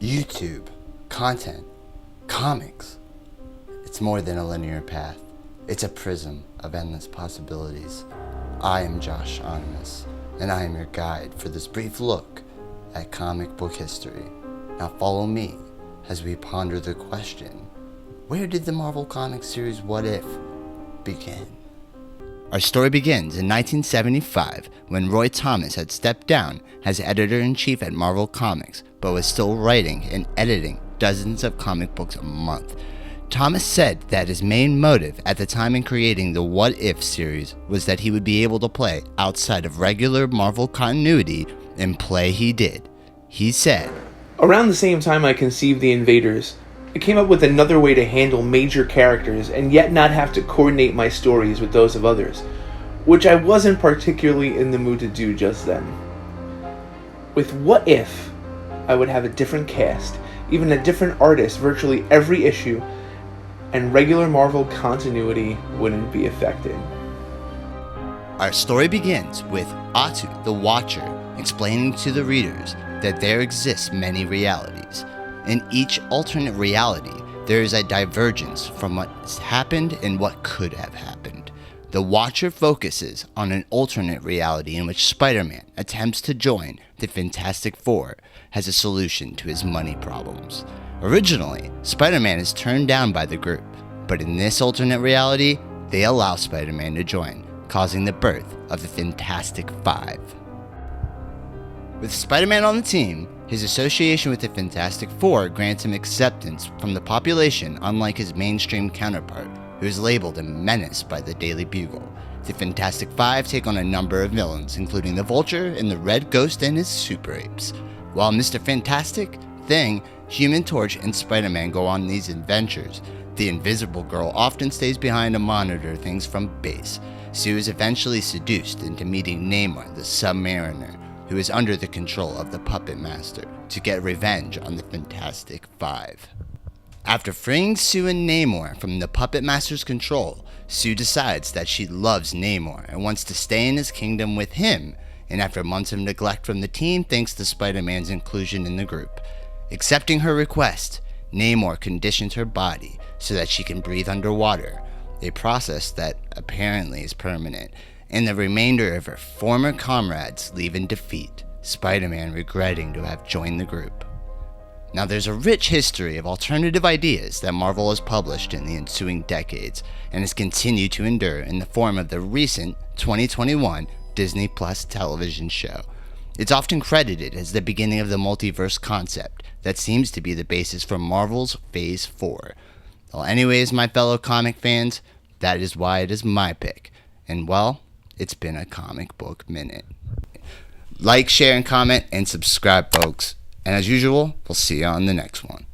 YouTube, content, comics. It's more than a linear path. It's a prism of endless possibilities. I am Josh Onimus, and I am your guide for this brief look at comic book history. Now follow me as we ponder the question, where did the Marvel Comics series What If begin? Our story begins in 1975 when Roy Thomas had stepped down as editor-in-chief at Marvel Comics, but was still writing and editing dozens of comic books a month. Thomas said that his main motive at the time in creating the What If series was that he would be able to play outside of regular Marvel continuity, and play he did. He said, "Around the same time I conceived The Invaders, I came up with another way to handle major characters and yet not have to coordinate my stories with those of others, which I wasn't particularly in the mood to do just then. With What If, I would have a different cast, even a different artist virtually every issue, and regular Marvel continuity wouldn't be affected." Our story begins with Atu, the Watcher, explaining to the readers that there exist many realities. In each alternate reality, there is a divergence from what's happened and what could have happened. The Watcher focuses on an alternate reality in which Spider-Man attempts to join the Fantastic Four as a solution to his money problems. Originally, Spider-Man is turned down by the group, but in this alternate reality, they allow Spider-Man to join, causing the birth of the Fantastic Five. With Spider-Man on the team, his association with the Fantastic Four grants him acceptance from the population, unlike his mainstream counterpart, who is labeled a menace by the Daily Bugle. The Fantastic Five take on a number of villains, including the Vulture and the Red Ghost and his Super Apes. While Mr. Fantastic, Thing, Human Torch, and Spider-Man go on these adventures, the Invisible Girl often stays behind to monitor things from base. Sue is eventually seduced into meeting Namor, the Submariner, who is under the control of the Puppet Master, to get revenge on the Fantastic Five. After freeing Sue and Namor from the Puppet Master's control, Sue decides that she loves Namor and wants to stay in his kingdom with him, and after months of neglect from the team, thanks to Spider-Man's inclusion in the group. Accepting her request, Namor conditions her body so that she can breathe underwater, a process that apparently is permanent, and the remainder of her former comrades leave in defeat, Spider-Man regretting to have joined the group. Now there's a rich history of alternative ideas that Marvel has published in the ensuing decades, and has continued to endure in the form of the recent 2021 Disney Plus television show. It's often credited as the beginning of the multiverse concept that seems to be the basis for Marvel's Phase 4. Well, anyways, my fellow comic fans, that is why it is my pick. And well, it's been a comic book minute. Like, share, and comment, and subscribe, folks. And as usual, we'll see you on the next one.